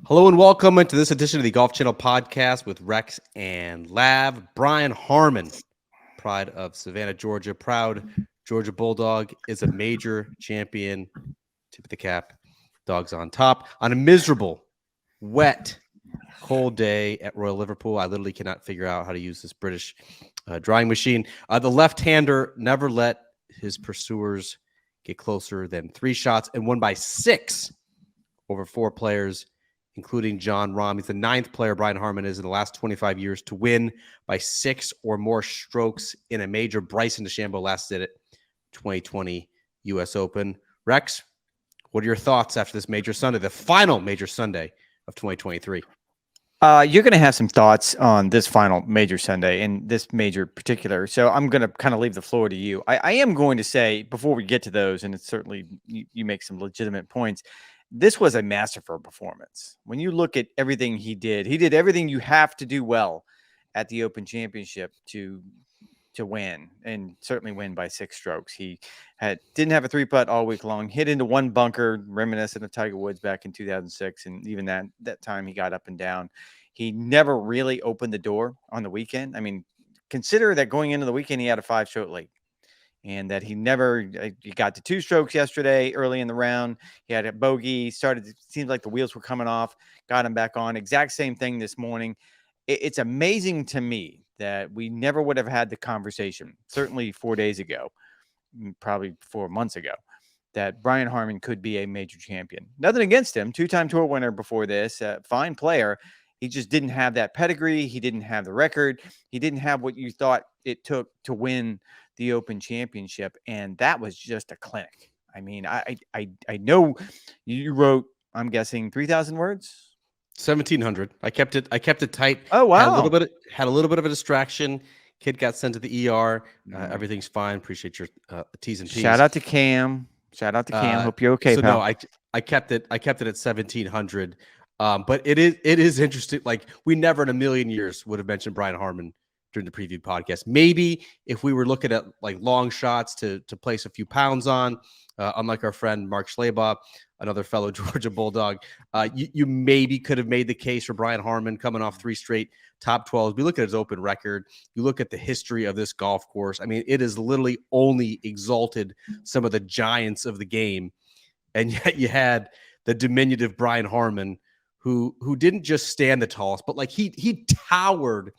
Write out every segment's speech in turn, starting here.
Hello and welcome into this edition of the Golf Channel podcast with Rex and Lav. Brian Harman, pride of Savannah, Georgia, proud Georgia Bulldog, is a major champion. Tip of the cap, dogs on top. On a miserable, wet, cold day at Royal Liverpool, I literally cannot figure out how to use this British drying machine. The left-hander never let his pursuers get closer than 3 shots and won by 6 over 4 players, including John Rahm. He's the 9th player, Brian Harman is, in the last 25 years to win by 6 or more strokes in a major. Bryson DeChambeau last did it, 2020 U.S. Open. Rex, what are your thoughts after this major Sunday, the final major Sunday of 2023? You're going to have some thoughts on this final major Sunday and this major particular. So I'm going to kind of leave the floor to you. I am going to say, before we get to those, and it's certainly you make some legitimate points, this was a masterful performance. When you look at everything he did everything you have to do well at the Open Championship to win, and certainly win by 6 strokes. He didn't have a 3-putt all week long, hit into one bunker, reminiscent of Tiger Woods back in 2006, and even that time he got up and down. He never really opened the door on the weekend. I mean, consider that going into the weekend he had a 5-stroke lead, and that he got to 2 strokes yesterday early in the round. He had a bogey, it seems like the wheels were coming off, got him back on. Exact same thing this morning. It's amazing to me that we never would have had the conversation, certainly 4 days ago, probably 4 months ago, that Brian Harman could be a major champion. Nothing against him, 2-time tour winner before this, fine player. He just didn't have that pedigree. He didn't have the record. He didn't have what you thought it took to win the Open Championship, and that was just a clinic. I mean, I know you wrote, I'm guessing, 3,000 words. 1,700. I kept it tight. Oh wow! Had a little bit of a distraction. Kid got sent to the ER. Everything's fine. Appreciate your T's and P's. Shout out to Cam. Hope you're okay, so pal. No, I kept it at 1,700. But it is interesting. Like, we never in a million years would have mentioned Brian Harman during the preview podcast. Maybe if we were looking at like long shots to place a few pounds on, unlike our friend Mark Schlabach, another fellow Georgia Bulldog, you maybe could have made the case for Brian Harman coming off 3 straight top 12s. We look at his Open record. You look at the history of this golf course. I mean, it has literally only exalted some of the giants of the game. And yet you had the diminutive Brian Harman, who didn't just stand the tallest, but like he towered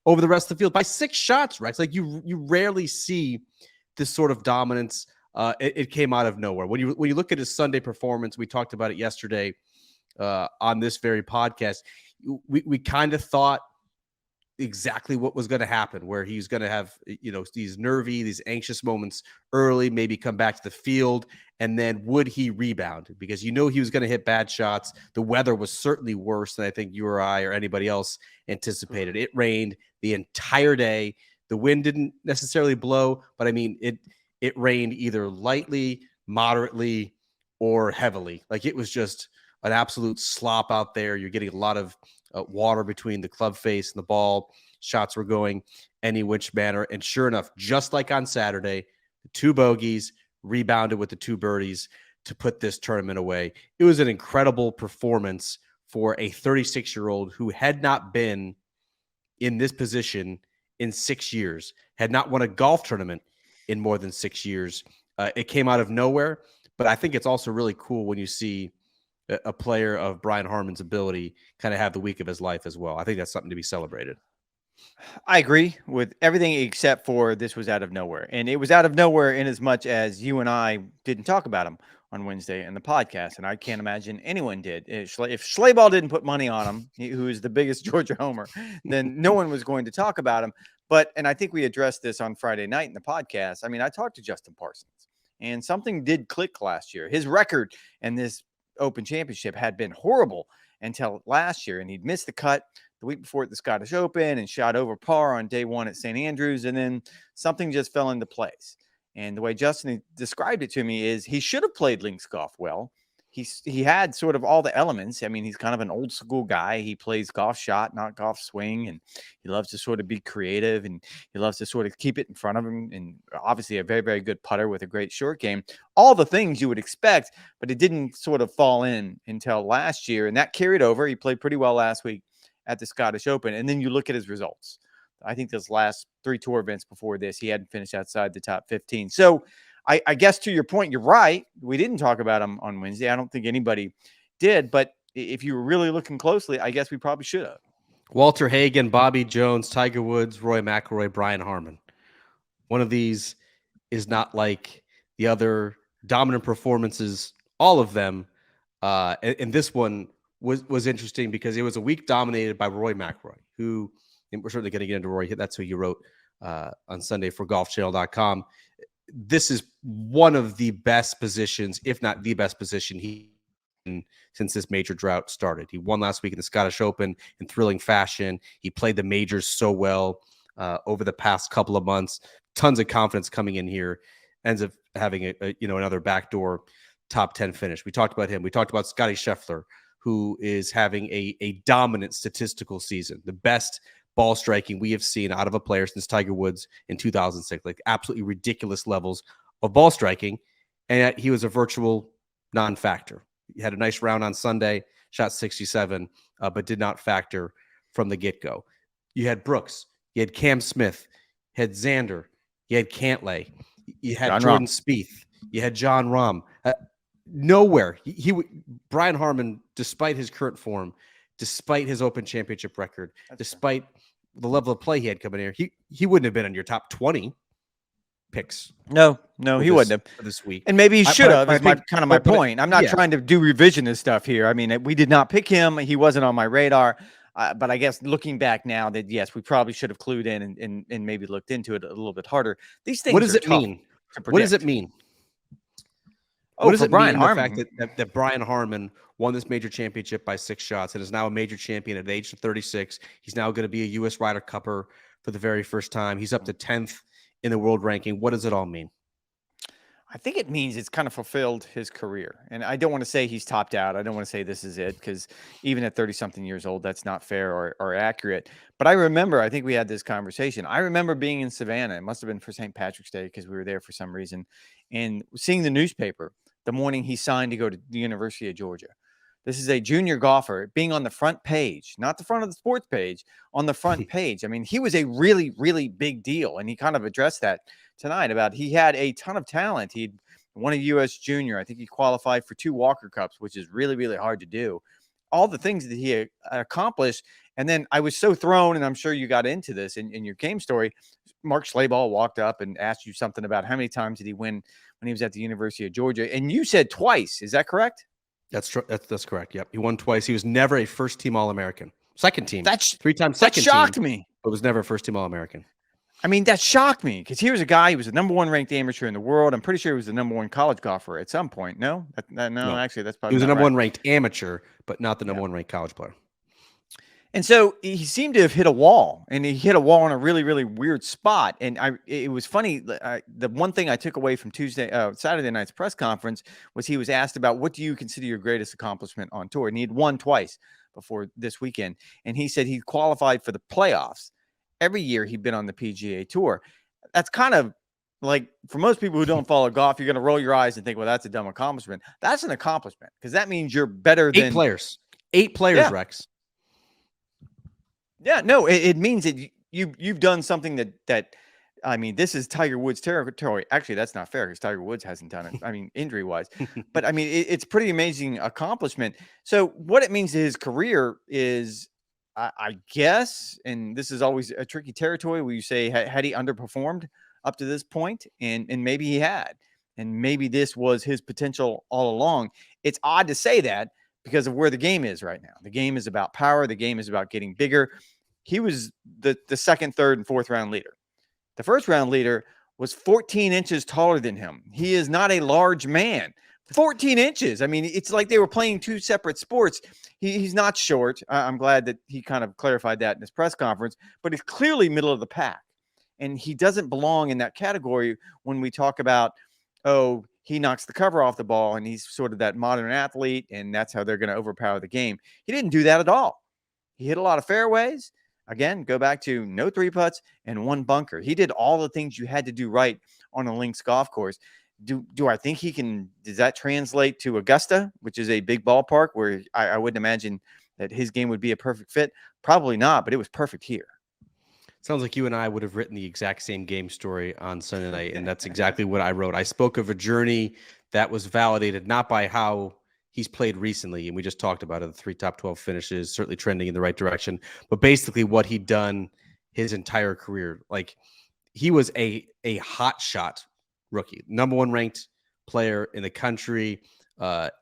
over the rest of the field by 6 shots, Rex. Like, you rarely see this sort of dominance. It came out of nowhere. When you look at his Sunday performance, we talked about it yesterday on this very podcast. We kind of thought exactly what was going to happen, where he's going to have, these anxious moments early, maybe come back to the field, and then would he rebound? Because he was going to hit bad shots. The weather was certainly worse than I think you or I or anybody else anticipated. It rained the entire day. The wind didn't necessarily blow, but I mean, it rained either lightly, moderately, or heavily. Like, it was just an absolute slop out there. You're getting a lot of water between the club face and the ball. Shots were going any which manner. And sure enough, just like on Saturday, the 2 bogeys rebounded with the 2 birdies to put this tournament away. It was an incredible performance for a 36-year-old who had not been in this position in 6 years, had not won a golf tournament in more than 6 years. It came out of nowhere, but I think it's also really cool when you see a player of Brian Harman's ability kind of have the week of his life as well. I think that's something to be celebrated. I agree with everything except for this was out of nowhere. And it was out of nowhere in as much as you and I didn't talk about him on Wednesday in the podcast. And I can't imagine anyone did. If Schlabach didn't put money on him, who is the biggest Georgia homer, then no one was going to talk about him. And I think we addressed this on Friday night in the podcast. I mean, I talked to Justin Parsons, and something did click last year. His record in this Open Championship had been horrible until last year, and he'd missed the cut the week before at the Scottish Open and shot over par on day 1 at St. Andrews, and then something just fell into place. And the way Justin described it to me is he should have played links golf well. he had sort of all the elements. I mean, he's kind of an old school guy. He plays golf shot, not golf swing, and he loves to sort of be creative, and he loves to sort of keep it in front of him. And obviously, a very, very good putter with a great short game. All the things you would expect, but it didn't sort of fall in until last year, and that carried over. He played pretty well last week at the Scottish Open, and then you look at his results. I think those last 3 tour events before this, he hadn't finished outside the top 15. So I guess to your point, you're right. We didn't talk about him on Wednesday. I don't think anybody did. But if you were really looking closely, I guess we probably should have. Walter Hagen, Bobby Jones, Tiger Woods, Rory McIlroy, Brian Harman. One of these is not like the other dominant performances, all of them. And this one was interesting because it was a week dominated by Rory McIlroy, who, and we're certainly going to get into Rory. That's who you wrote on Sunday for golfchannel.com. This is one of the best positions, if not the best position he in since this major drought started. He won last week in the Scottish Open in thrilling fashion. He played the majors so well over the past couple of months. Tons of confidence coming in here. Ends up having another backdoor top 10 finish. We talked about him. We talked about Scotty Scheffler, who is having a dominant statistical season, the best ball striking we have seen out of a player since Tiger Woods in 2006, like absolutely ridiculous levels of ball striking. And yet he was a virtual non-factor. He had a nice round on Sunday, shot 67, but did not factor from the get-go. You had Brooks, you had Cam Smith, you had Xander, you had Cantlay, you had Jordan Spieth, you had John Rahm. Nowhere. Brian Harman, despite his current form, despite his Open Championship record, despite the level of play he had coming here, he wouldn't have been in your top 20 picks. No, he wouldn't have this week. And maybe he should have. Is my point. I'm not yeah. trying to do revisionist stuff here. I mean, we did not pick him. He wasn't on my radar. But I guess looking back now, that yes, we probably should have clued in and maybe looked into it a little bit harder. These things. What does it mean? What does it mean? What does it mean, the fact that Brian Harman won this major championship by 6 shots and is now a major champion at the age of 36? He's now going to be a U.S. Ryder Cupper for the very first time. He's up to 10th in the world ranking. What does it all mean? I think it means it's kind of fulfilled his career. And I don't want to say he's topped out. I don't want to say this is it, because even at 30-something years old, that's not fair or accurate. But I think we had this conversation. I remember being in Savannah. It must have been for St. Patrick's Day because we were there for some reason. And seeing the newspaper the morning he signed to go to the University of Georgia. This is a junior golfer being on the front page, not the front of the sports page, on the front page. I mean, he was a really, really big deal. And he kind of addressed that tonight about he had a ton of talent. He'd won a U.S. junior. I think he qualified for 2 Walker Cups, which is really, really hard to do. All the things that he accomplished. And then I was so thrown, and I'm sure you got into this in your game story. Mark Schlabach walked up and asked you something about how many times did he win when he was at the University of Georgia. And you said twice. Is that correct? That's correct. Yep. He won twice. He was never a first-team All-American. Second team. That's 3-time second team. That shocked me. But was never a first-team All-American. I mean, that shocked me because he was a guy. He was the number 1 ranked amateur in the world. I'm pretty sure he was the number 1 college golfer at some point. No, actually, that's probably. He was the number 1 ranked amateur, but not the number 1 ranked college player. And so he seemed to have hit a wall, and he hit a wall in a really, really weird spot. And it was funny. The one thing I took away from Saturday night's press conference was he was asked about what do you consider your greatest accomplishment on tour, and he had won twice before this weekend. And he said he qualified for the playoffs every year he'd been on the PGA Tour. That's kind of like, for most people who don't follow golf, you're going to roll your eyes and think, well, that's a dumb accomplishment. That's an accomplishment because that means you're better than 8 players, yeah. Rex. Yeah, no, it means that you've done something that I mean, this is Tiger Woods territory. Actually, that's not fair because Tiger Woods hasn't done it. I mean, injury-wise. But, I mean, it's pretty amazing accomplishment. So what it means to his career is, I guess, and this is always a tricky territory where you say, had he underperformed up to this point? And maybe he had. And maybe this was his potential all along. It's odd to say that because of where the game is right now. The game is about power. The game is about getting bigger. He was the second, third, and fourth round leader. The first round leader was 14 inches taller than him. He is not a large man. 14 inches. I mean, it's like they were playing 2 separate sports. He's not short. I'm glad that he kind of clarified that in his press conference, but he's clearly middle of the pack. And he doesn't belong in that category when we talk about, oh, he knocks the cover off the ball, and he's sort of that modern athlete, and that's how they're going to overpower the game. He didn't do that at all. He hit a lot of fairways. Again, go back to no 3 putts and 1 bunker. He did all the things you had to do right on a links golf course. Do I think he can? Does that translate to Augusta, which is a big ballpark where I wouldn't imagine that his game would be a perfect fit? Probably not, but it was perfect here. Sounds like you and I would have written the exact same game story on Sunday night, and that's exactly what I wrote. I spoke of a journey that was validated not by how he's played recently, and we just talked about it, the 3 top 12 finishes, certainly trending in the right direction, but basically what he'd done his entire career. Like, he was a hot shot rookie, number 1 ranked player in the country.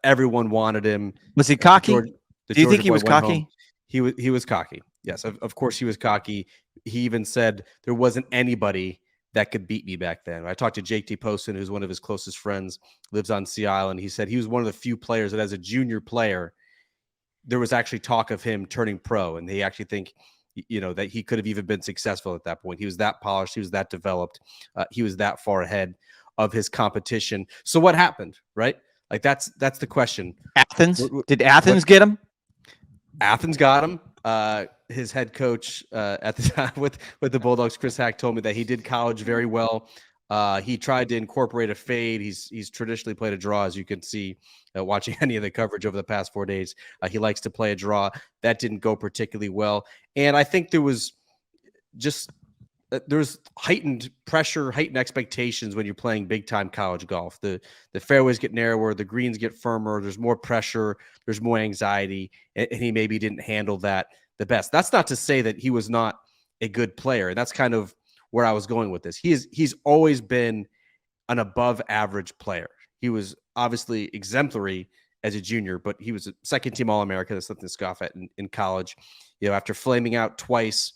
Everyone wanted him. Was he cocky? Do you think he was cocky? He was cocky. Yes, of course he was cocky. He even said there wasn't anybody that could beat me back then. I talked to Jake T. Poston, who's one of his closest friends, lives on Sea Island. He said he was one of the few players that, as a junior player, there was actually talk of him turning pro, and they actually think, that he could have even been successful at that point. He was that polished. He was that developed. He was that far ahead of his competition. So what happened, right? Like, that's the question. Athens? Did Athens get him? Athens got him. His head coach at the time with the Bulldogs, Chris Hack, told me that he did college very well. He tried to incorporate a fade. He's traditionally played a draw, as you can see watching any of the coverage over the past 4 days. He likes to play a draw. That didn't go particularly well. And I think there was there's heightened pressure, heightened expectations when you're playing big-time college golf. The fairways get narrower, the greens get firmer, there's more pressure, there's more anxiety, and he maybe didn't handle that the best. That's not to say that he was not a good player, and that's kind of where I was going with this. He's always been an above-average player. He was obviously exemplary as a junior, but he was a second-team All-America. That's nothing to scoff at in college. After flaming out twice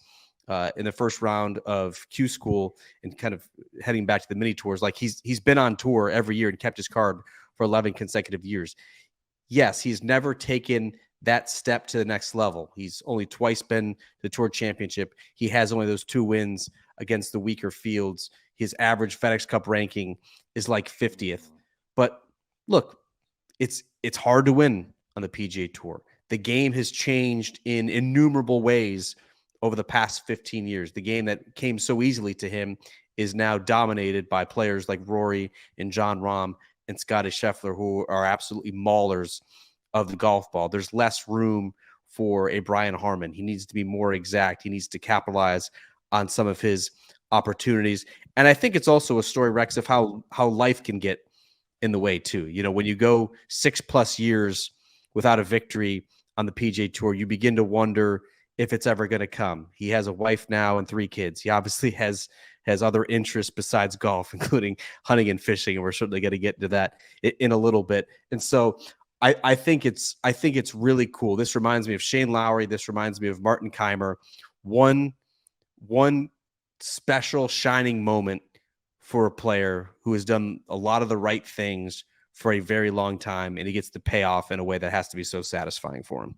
in the first round of Q School and kind of heading back to the mini tours, like he's been on tour every year and kept his card for 11 consecutive years. Yes, he's never taken that step to the next level. He's only twice been to the Tour Championship. He has only those 2 wins against the weaker fields. His average FedEx Cup ranking is like 50th. But look, it's hard to win on the PGA Tour. The game has changed in innumerable ways over the past 15 years. The game that came so easily to him is now dominated by players like Rory and Jon Rahm and Scottie Scheffler, who are absolutely maulers of the golf ball. There's less room for a Brian Harman. He needs to be more exact. He needs to capitalize on some of his opportunities. And I think it's also a story, Rex, of how life can get in the way too. When you go 6+ years without a victory on the PGA Tour, you begin to wonder if it's ever going to come. He has a wife now and 3 kids. He obviously has other interests besides golf, including hunting and fishing, and we're certainly going to get into that in a little bit. And so I think it's really cool. This reminds me of Shane Lowry. This reminds me of Martin Keimer. One special shining moment for a player who has done a lot of the right things for a very long time, and he gets to pay off in a way that has to be so satisfying for him.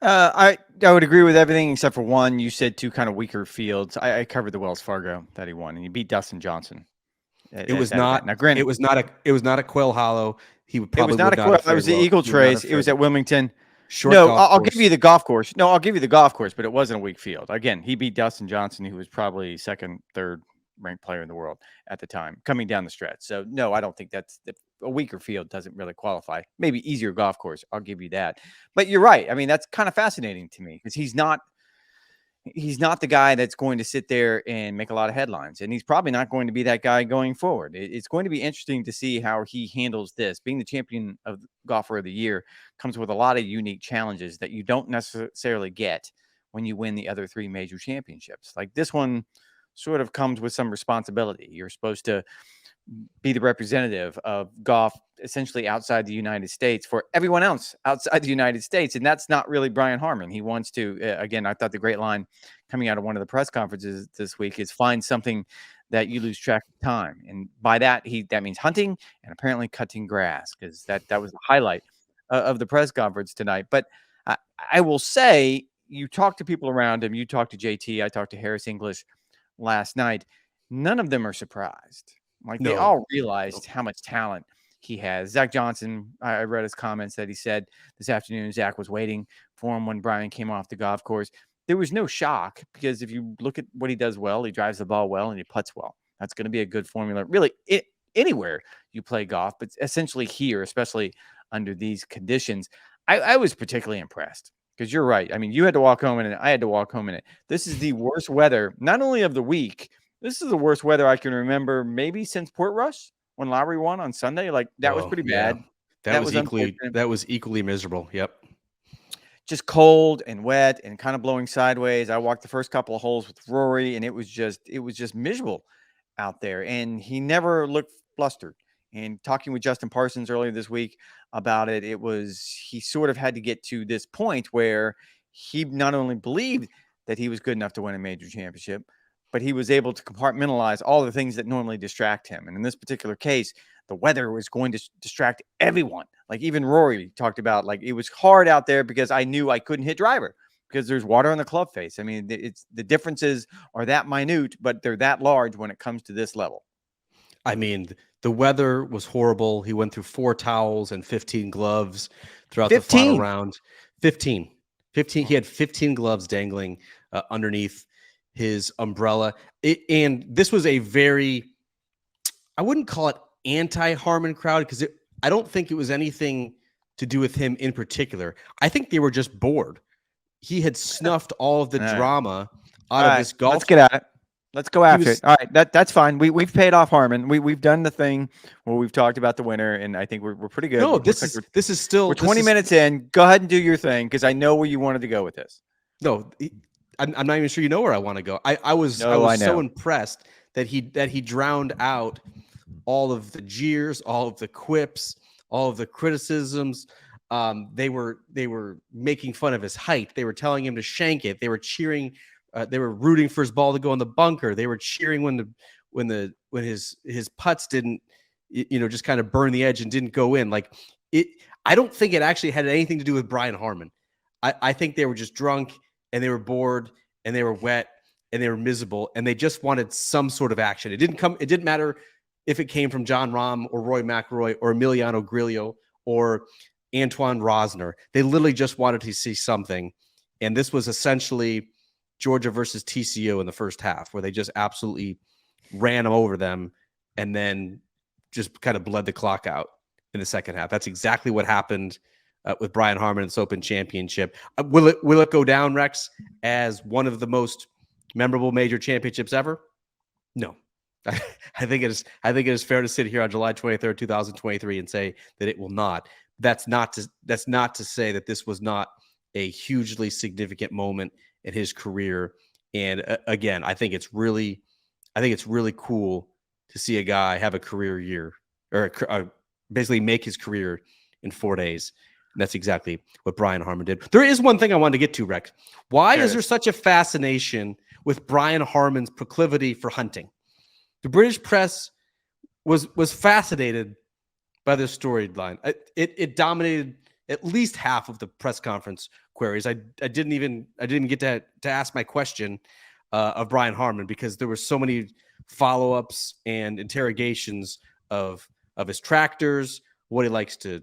I would agree with everything except for one. You said 2 kind of weaker fields. I covered the Wells Fargo that he won, and he beat Dustin Johnson. It was not a Quail Hollow. He would probably it was not a Quail. It was the Eagle Trace. It was at Wilmington. I'll give you the golf course. No, I'll give you the golf course, but it wasn't a weak field. Again, he beat Dustin Johnson, who was probably 2nd, 3rd ranked player in the world at the time, coming down the stretch. So no, I don't think that's a weaker field doesn't really qualify. Maybe easier golf course. I'll give you that. But you're right. I mean, that's kind of fascinating to me because he's not the guy that's going to sit there and make a lot of headlines. And he's probably not going to be that guy going forward. It's going to be interesting to see how he handles this. Being the champion of golfer of the year comes with a lot of unique challenges that you don't necessarily get when you win the other 3 major championships. Like this one sort of comes with some responsibility. You're supposed to be the representative of golf essentially outside the United States for everyone else outside the United States. And that's not really Brian Harman. He wants to, again, I thought the great line coming out of one of the press conferences this week is find something that you lose track of time. And by that, that means hunting and apparently cutting grass, because that was the highlight of the press conference tonight. But I will say, you talk to people around him, you talk to JT, I talked to Harris English last night. None of them are surprised. Like they No. all realized how much talent he has. Zach Johnson, I read his comments that he said this afternoon Zach was waiting for him when Brian came off the golf course. There was no shock because if you look at what he does well, he drives the ball well and he putts well. That's going to be a good formula. Really, anywhere you play golf, but essentially here, especially under these conditions, I was particularly impressed because you're right. I mean, you had to walk home in it. I had to walk home in it. This is the worst weather, not only of the week. This is the worst weather I can remember maybe since Portrush when Lowry won on Sunday. Like that was pretty bad. That was unfortunate. equally miserable. Yep. Just cold and wet and kind of blowing sideways. I walked the first couple of holes with Rory and it was just miserable out there. And he never looked flustered. And talking with Justin Parsons earlier this week about it, he sort of had to get to this point where he not only believed that he was good enough to win a major championship, but he was able to compartmentalize all the things that normally distract him. And in this particular case, the weather was going to distract everyone. Like even Rory talked about, like, it was hard out there because I knew I couldn't hit driver because there's water on the club face. I mean, the differences are that minute, but they're that large when it comes to this level. I mean, the weather was horrible. He went through 4 towels and 15 gloves throughout the final round. 15. He had 15 gloves dangling underneath his umbrella. And this was a very, I wouldn't call it anti-Harman crowd because I don't think it was anything to do with him in particular. I think they were just bored. He had snuffed all of the drama out of this golf. Let's get at it. Let's go after it. All right, that's fine. We've paid off Harman. We've done the thing where we've talked about the winner, and I think we're pretty good. No, this is still. We're 20 minutes in. Go ahead and do your thing because I know where you wanted to go with this. No, I'm not even sure you know where I want to go. I was so impressed that he drowned out all of the jeers, all of the quips, all of the criticisms. They were making fun of his height. They were telling him to shank it. They were cheering. They were rooting for his ball to go in the bunker. They were cheering when his putts didn't, just kind of burn the edge and didn't go in. Like it. I don't think it actually had anything to do with Brian Harman. I think they were just drunk and they were bored and they were wet and they were miserable and they just wanted some sort of action. It didn't matter if it came from Jon Rahm or Rory McIlroy or Emiliano Grillo or Antoine Rosner. They literally just wanted to see something. And this was essentially Georgia versus TCU in the first half, where they just absolutely ran over them and then just kind of bled the clock out in the second half. That's exactly what happened with Brian Harman in this Open Championship. Will it go down, Rex, as one of the most memorable major championships ever? No. I think it is fair to sit here on July 23rd, 2023 and say that it will not. That's not to say that this was not a hugely significant moment in his career. And again, I think it's really cool to see a guy have a career year or basically make his career in 4 days. And that's exactly what Brian Harman did. There is one thing I wanted to get to, Rex. Why is there such a fascination with Brian Harman's proclivity for hunting? The British press was fascinated by this storyline. It dominated at least half of the press conference queries. I didn't get to ask my question of Brian Harman because there were so many follow-ups and interrogations of his tractors, what he likes to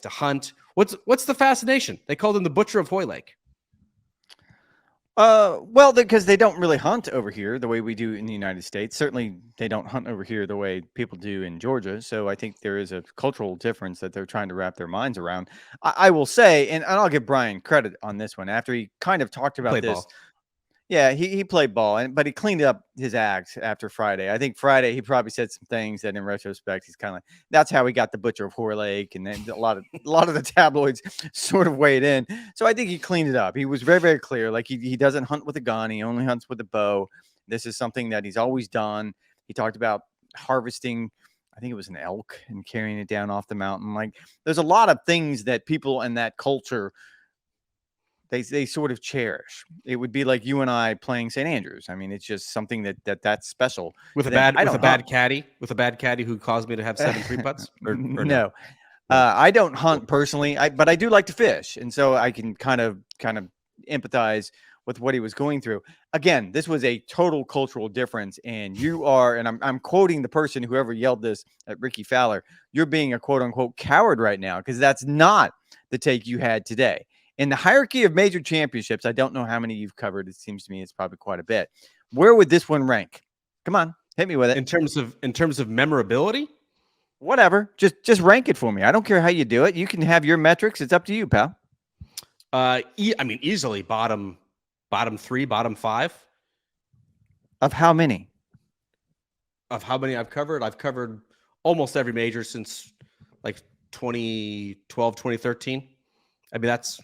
hunt. What's the fascination? They called him the Butcher of Hoylake. Well, because they don't really hunt over here the way we do in the United States. Certainly, they don't hunt over here the way people do in Georgia. So I think there is a cultural difference that they're trying to wrap their minds around. I will say, and I'll give Brian credit on this one, after he kind of talked about this. Ball. Yeah, he played ball, but he cleaned up his act after Friday. I think Friday he probably said some things that, in retrospect, he's kind of like, that's how he got the Butcher of Hoylake, and then a lot of the tabloids sort of weighed in. So I think he cleaned it up. He was very, very clear. Like he doesn't hunt with a gun; he only hunts with a bow. This is something that he's always done. He talked about harvesting, I think it was an elk, and carrying it down off the mountain. Like there's a lot of things that people in that culture. They sort of cherish. It would be like you and I playing St. Andrews. I mean, it's just something that's special. With a bad caddy who caused me to have 7 free putts. Or no, I don't hunt personally, but I do like to fish, and so I can kind of empathize with what he was going through. Again, this was a total cultural difference. And you are, and I'm quoting the person, whoever yelled this at Ricky Fowler, you're being a quote unquote coward right now, because that's not the take you had today. In the hierarchy of major championships, I don't know how many you've covered. It seems to me it's probably quite a bit. Where would this one rank? Come on, hit me with it. In terms of memorability? Whatever. Just rank it for me. I don't care how you do it. You can have your metrics. It's up to you, pal. I mean, easily bottom 3, bottom 5. Of how many? Of how many I've covered? I've covered almost every major since like 2012, 2013. I mean, that's,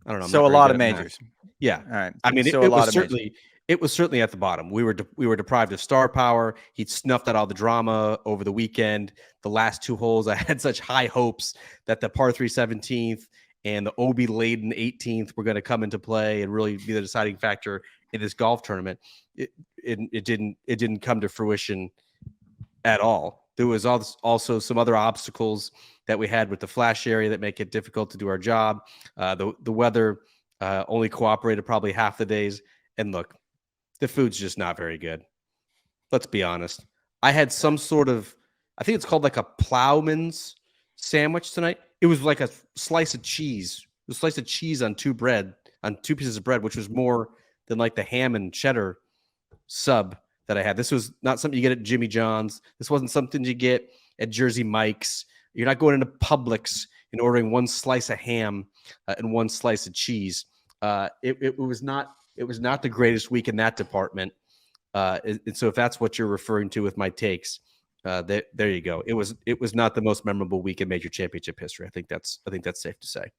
I don't know. So a lot of majors. Yeah. All right. I mean, so it was certainly at the bottom. We were deprived of star power. He snuffed out all the drama over the weekend. The last 2 holes, I had such high hopes that the par 3 17th and the OB laden 18th were going to come into play and really be the deciding factor in this golf tournament. It didn't come to fruition at all. There was also some other obstacles that we had with the flash area that make it difficult to do our job. The weather only cooperated probably half the days. And look, the food's just not very good. Let's be honest. I had some sort of, I think it's called like a plowman's sandwich tonight. It was like a slice of cheese. It was a slice of cheese on 2 pieces of bread, which was more than like the ham and cheddar sub that I had. This was not something you get at Jimmy John's. This wasn't something you get at Jersey Mike's. You're not going into Publix and ordering 1 slice of ham and 1 slice of cheese. It was not the greatest week in that department. And so if that's what you're referring to with my takes, there you go. It was not the most memorable week in major championship history. I think that's safe to say.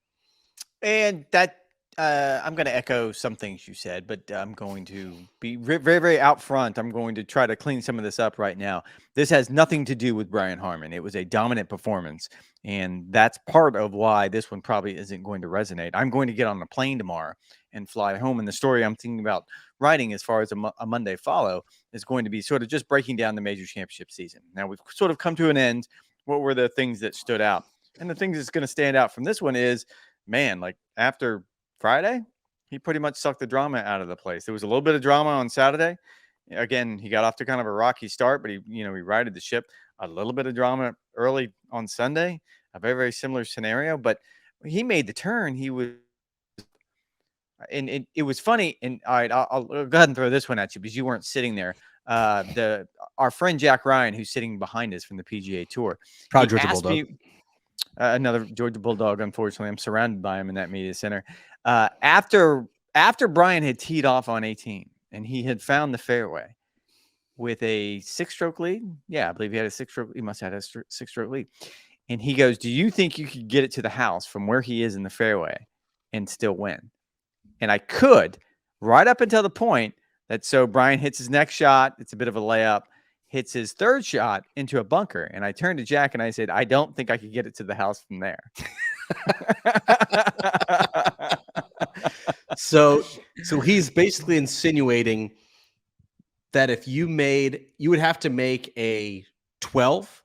And that I'm going to echo some things you said, but I'm going to be very, very out front. I'm going to try to clean some of this up right now. This has nothing to do with Brian Harman. It was a dominant performance, and that's part of why this one probably isn't going to resonate. I'm going to get on a plane tomorrow and fly home, and the story I'm thinking about writing as far as a Monday follow is going to be sort of just breaking down the major championship season. Now, we've sort of come to an end. What were the things that stood out? And the things that's going to stand out from this one is, man, like after Friday, he pretty much sucked the drama out of the place. There was a little bit of drama on Saturday. Again, he got off to kind of a rocky start, but he righted the ship. A little bit of drama early on Sunday, a very, very similar scenario, but he made the turn. He was, and it was funny. And all right, I'll go ahead and throw this one at you because you weren't sitting there. Our friend Jack Ryan, who's sitting behind us from the PGA Tour, Proud Georgia Bulldog. Another Georgia Bulldog. Unfortunately, I'm surrounded by him in that media center. After Brian had teed off on 18 and he had found the fairway with a 6-stroke lead. Yeah, I believe he had a 6-stroke. He must have had a 6-stroke lead. And he goes, "Do you think you could get it to the house from where he is in the fairway and still win?" And I could, right up until the point that so Brian hits his next shot. It's a bit of a layup. Hits his 3rd shot into a bunker. And I turned to Jack and I said, "I don't think I could get it to the house from there." So he's basically insinuating that if you would have to make a 12.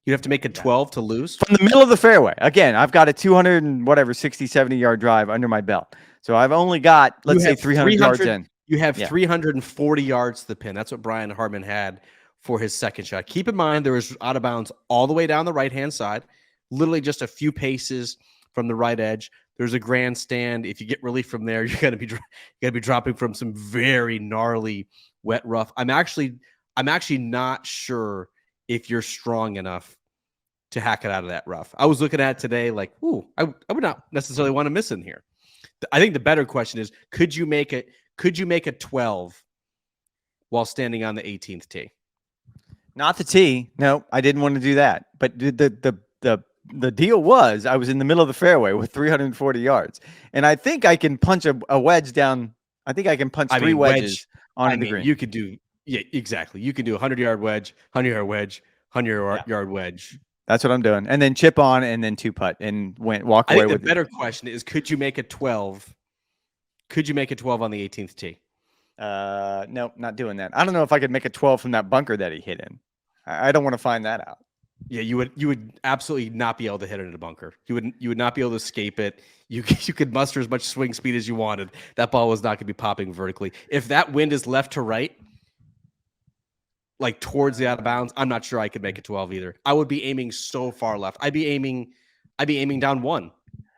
You'd have to make a 12 to lose from the middle of the fairway. Again, I've got a 200 and whatever 60, 70 yard drive under my belt. So I've only got, let's say 300 yards in. You have 340 yards to the pin. That's what Brian Harman had for his second shot. Keep in mind, there was out of bounds all the way down the right-hand side, literally just a few paces from the right edge. There's a grandstand. If you get relief from there, you're going to be dropping from some very gnarly wet rough. I'm actually not sure if you're strong enough to hack it out of that rough. I was looking at it today like, ooh, I would not necessarily want to miss in here. I think the better question is, could you make a 12 while standing on the 18th tee? Not the tee. No, I didn't want to do that. But the deal was I was in the middle of the fairway with 340 yards. And I think I can punch a wedge down. I think I can punch 3 wedges on the green. You could do, yeah, exactly. You could do a 100-yard wedge, 100-yard wedge, 100-yard wedge. That's what I'm doing. And then chip on and then 2-putt and walk away with it. The better question is, could you make a 12? Could you make a 12 on the 18th tee? No, not doing that. I don't know if I could make a 12 from that bunker that he hit in. I don't want to find that out. Yeah, you would absolutely not be able to hit it in a bunker. You would not be able to escape it. You could muster as much swing speed as you wanted. That ball was not going to be popping vertically. If that wind is left to right, like towards the out of bounds, I'm not sure I could make a 12 either. I would be aiming so far left. I'd be aiming down one.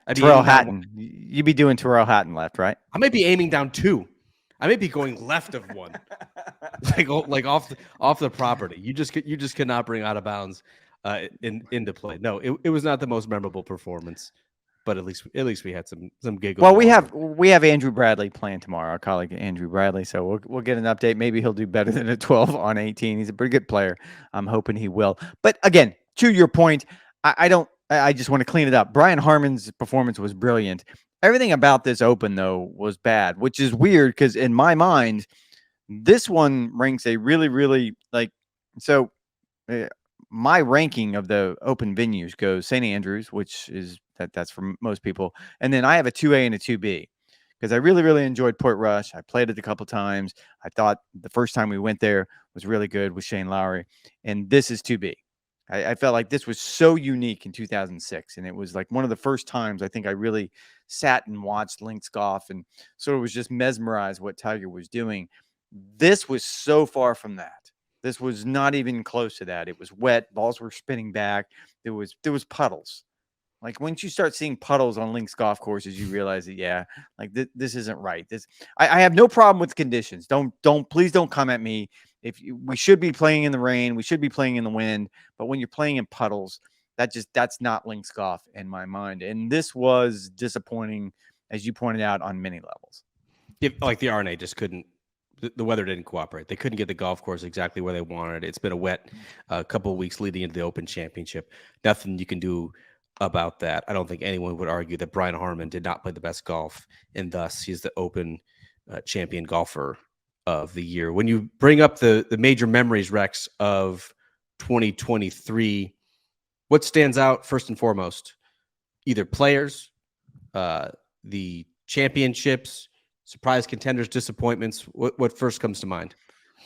I'd be Terrell aiming down one. Hatton. You'd be doing Terrell Hatton left, right? I might be aiming down two. I may be going left of one, like off the property. You just could not bring out of bounds into play. No, it was not the most memorable performance, but at least we had some giggles. Well, we have Andrew Bradley playing tomorrow, our colleague Andrew Bradley. So we'll get an update. Maybe he'll do better than a 12 on 18. He's a pretty good player. I'm hoping he will. But again, to your point, I just want to clean it up. Brian Harman's performance was brilliant. Everything about this Open, though, was bad, which is weird because in my mind, this one ranks a really, really so. My ranking of the Open venues goes St. Andrews, which is that's for most people, and then I have a 2A and a 2B because I really, really enjoyed Portrush. I played it a couple times. I thought the first time we went there was really good with Shane Lowry, and this is 2B. I felt like this was so unique in 2006. And it was like one of the first times I think I really sat and watched links golf and sort of was just mesmerized what Tiger was doing. This was so far from that. This was not even close to that. It was wet. Balls were spinning back. There was puddles. Like once you start seeing puddles on links golf courses, you realize that, yeah, like this isn't right. I have no problem with conditions. Please don't come at me. We should be playing in the rain, we should be playing in the wind, but when you're playing in puddles, that's not links golf in my mind. And this was disappointing, as you pointed out, on many levels. Like the R&A just couldn't. The weather didn't cooperate. They couldn't get the golf course exactly where they wanted. It's been a wet couple of weeks leading into the Open Championship. Nothing you can do about that. I don't think anyone would argue that Brian Harman did not play the best golf, and thus he's the Open champion golfer of the year. When you bring up the major memories, Rex, of 2023, what stands out first and foremost? Either players, the championships, surprise contenders, disappointments. What first comes to mind?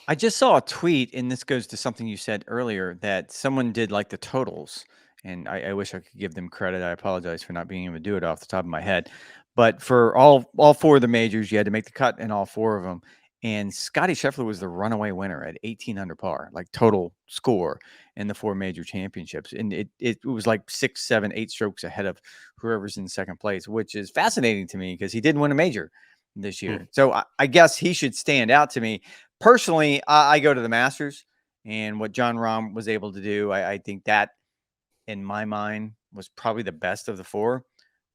I just saw a tweet, and this goes to something you said earlier, that someone did like the totals. And I wish I could give them credit. I apologize for not being able to do it off the top of my head. But for all four of the majors, you had to make the cut in all four of them. And Scottie Scheffler was the runaway winner at 18 under par, like total score in the four major championships. And it was like 6, 7, 8 strokes ahead of whoever's in second place, which is fascinating to me because he didn't win a major this year. So I guess he should stand out to me. Personally, I go to the Masters, and what Jon Rahm was able to do, I think that, in my mind, was probably the best of the four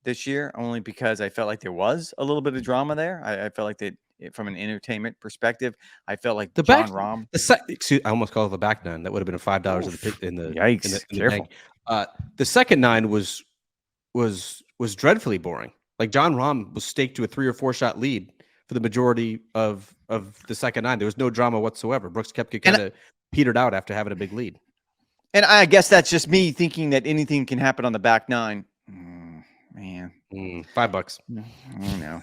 this year, only because I felt like there was a little bit of drama there. I felt like that from an entertainment perspective, I felt like Jon Rahm. I almost called it the back nine. That would have been a $5 in the yikes. In the bank. The second nine was dreadfully boring. Like Jon Rahm was staked to a 3 or 4 shot lead for the majority of the second nine. There was no drama whatsoever. Brooks Koepka kind of petered out after having a big lead. And I guess that's just me thinking that anything can happen on the back nine. Man, $5. I know.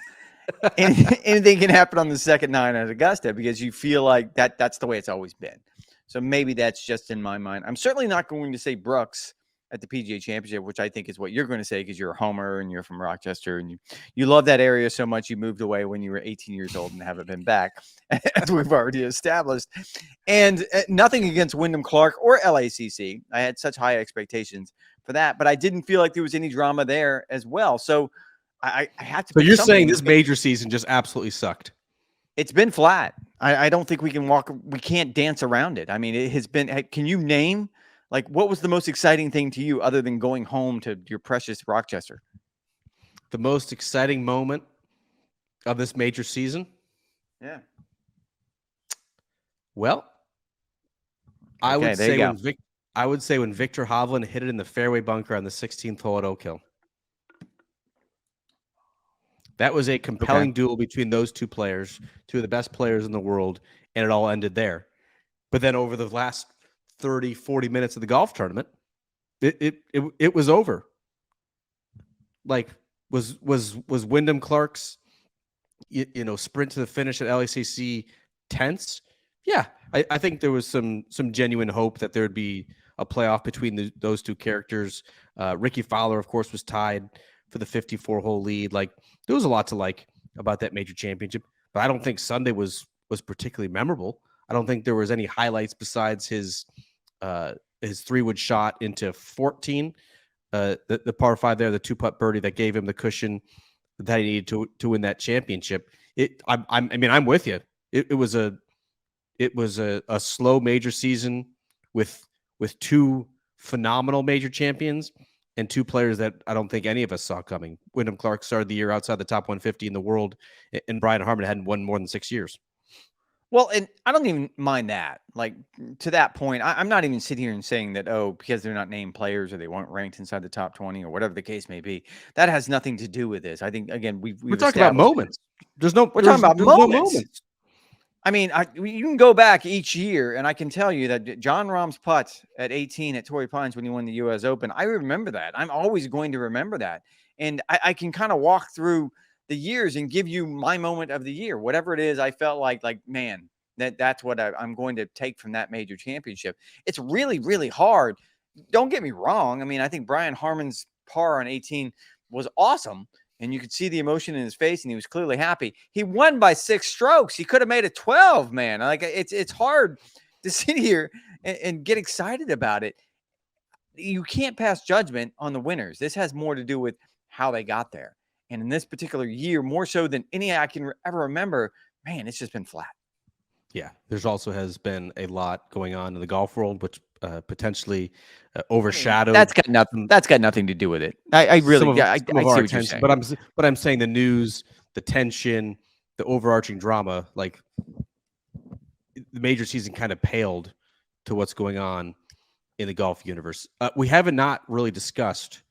Anything can happen on the second nine at Augusta because you feel like that's the way it's always been. So maybe that's just in my mind. I'm certainly not going to say Brooks at the PGA Championship, which I think is what you're going to say because you're a homer and you're from Rochester and you love that area so much you moved away when you were 18 years old and haven't been back, as we've already established. And nothing against Wyndham Clark or LACC. I had such high expectations for that, but I didn't feel like there was any drama there as well. So I have to. So you're saying this major season just absolutely sucked? It's been flat. I don't think we can't dance around it. I mean, it has been. Can you name? Like, what was the most exciting thing to you other than going home to your precious Rochester? The most exciting moment of this major season? Yeah. Well, I would say when Victor Hovland hit it in the fairway bunker on the 16th hole at Oak Hill. That was a compelling duel between those two players, two of the best players in the world, and it all ended there. But then over the last 30, 40 minutes of the golf tournament, it was over. Like was Wyndham Clark's sprint to the finish at LACC tense? Yeah, I think there was some genuine hope that there would be a playoff between those two characters. Ricky Fowler, of course, was tied for the 54-hole lead. Like, there was a lot to like about that major championship, but I don't think Sunday was particularly memorable. I don't think there was any highlights besides his 3-wood shot into 14, the par 5 there, the 2-putt birdie that gave him the cushion that he needed to win that championship. I'm with you. It was a slow major season with two phenomenal major champions and two players that I don't think any of us saw coming. Wyndham Clark started the year outside the top 150 in the world, and Brian Harman hadn't won more than 6 years. Well, and I don't even mind that. Like, to that point, I'm not even sitting here and saying that, because they're not named players or they weren't ranked inside the top 20 or whatever the case may be. That has nothing to do with this. I think, again, we're talking about moments. We're talking about moments. I mean, you can go back each year, and I can tell you that John Rahm's putt at 18 at Torrey Pines when he won the U.S. Open, I remember that. I'm always going to remember that. And I can kind of walk through the years and give you my moment of the year, whatever it is. I felt like man, that's what I'm going to take from that major championship. It's really, really hard. Don't get me wrong. I mean, I think Brian Harman's par on 18 was awesome, and you could see the emotion in his face, and he was clearly happy. He won by 6 strokes. He could have made it 12, man. Like, it's hard to sit here and get excited about it. You can't pass judgment on the winners. This has more to do with how they got there. And in this particular year, more so than any I can ever remember, man, it's just been flat. Yeah, there's also has been a lot going on in the golf world, which potentially overshadowed. That's got nothing to do with it. I really, I see what you're saying. But I'm saying the news, the tension, the overarching drama, like the major season kind of paled to what's going on in the golf universe. We haven't not really discussed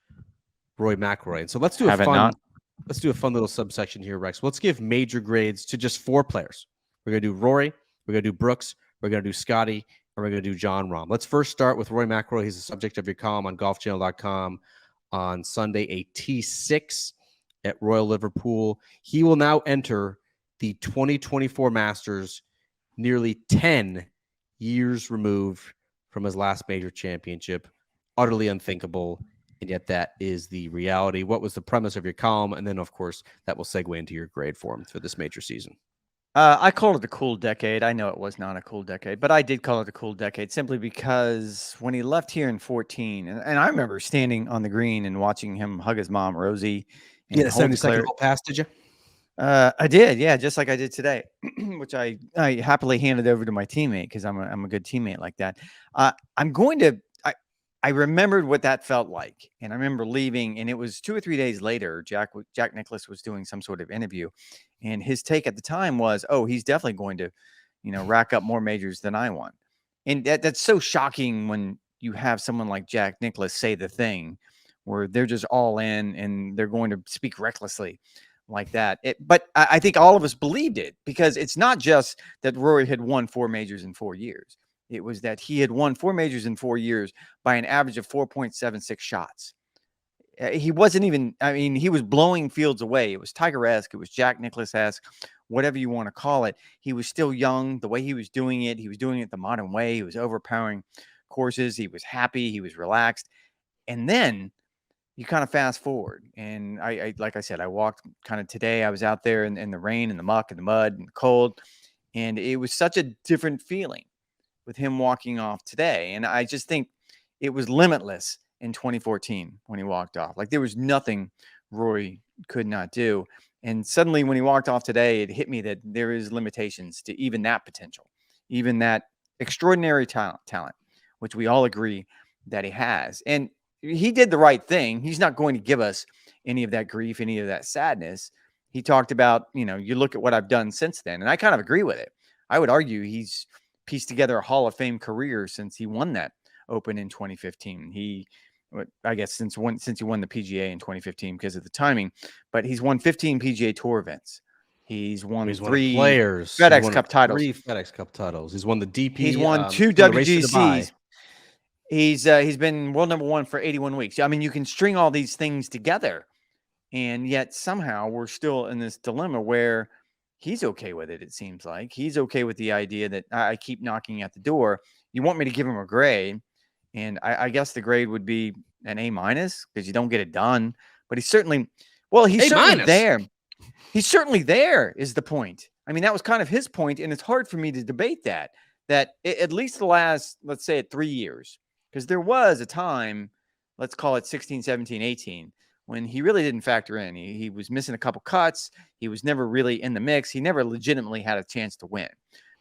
Rory McIlroy, and so let's do a fun little subsection here, Rex. Let's give major grades to just 4 players. We're gonna do Rory. We're going to do Brooks, we're going to do Scotty, and we're going to do Jon Rahm. Let's first start with Rory McIlroy. He's the subject of your column on golfchannel.com on Sunday, a T6 at Royal Liverpool. He will now enter the 2024 Masters nearly 10 years removed from his last major championship. Utterly unthinkable, and yet that is the reality. What was the premise of your column? And then, of course, that will segue into your grade for him for this major season. I called it a cool decade. I know it was not a cool decade, but I did call it a cool decade simply because when he left here in 14, and I remember standing on the green and watching him hug his mom, Rosie. Yeah, the 72nd hole pass, did you? I did, yeah, just like I did today, which I happily handed over to my teammate because I'm a good teammate like that. I remembered what that felt like, and I remember leaving, and it was 2 or 3 days later. Jack Nicklaus was doing some sort of interview, and his take at the time was, "Oh, he's definitely going to, rack up more majors than I won." And that's so shocking when you have someone like Jack Nicklaus say the thing, where they're just all in and they're going to speak recklessly like that. But I think all of us believed it because it's not just that Rory had won 4 majors in 4 years. It was that he had won 4 majors in 4 years by an average of 4.76 shots. He wasn't even, he was blowing fields away. It was Tiger-esque. It was Jack Nicklaus-esque, whatever you want to call it. He was still young. The way he was doing it the modern way. He was overpowering courses. He was happy. He was relaxed. And then you kind of fast forward. And I like I said, I walked kind of today. I was out there in the rain and the muck and the mud and the cold. And it was such a different feeling with him walking off today. And I just think it was limitless in 2014 when he walked off. Like, there was nothing Rory could not do. And suddenly when he walked off today, it hit me that there is limitations to even that potential, even that extraordinary talent, which we all agree that he has. And he did the right thing. He's not going to give us any of that grief, any of that sadness. He talked about, you look at what I've done since then. And I kind of agree with it. I would argue he's pieced together a Hall of Fame career since he won that Open in 2015. I guess since he won the PGA in 2015 because of the timing, but he's won 15 PGA Tour events. He's won 3 FedEx Cup titles. 3 FedEx Cup titles. He's won the DP. He's won 2 WGCs. He's been world number 1 for 81 weeks. I mean, you can string all these things together, and yet somehow we're still in this dilemma where he's okay with it. It seems like he's okay with the idea that I keep knocking at the door. You want me to give him a grade, And I guess the grade would be an A- because you don't get it done. But he's certainly there. He's certainly there is the point. I mean, that was kind of his point, and it's hard for me to debate that at least the last, let's say, 3 years, because there was a time, let's call it 16, 17, 18, when he really didn't factor in. He was missing a couple cuts. He was never really in the mix. He never legitimately had a chance to win.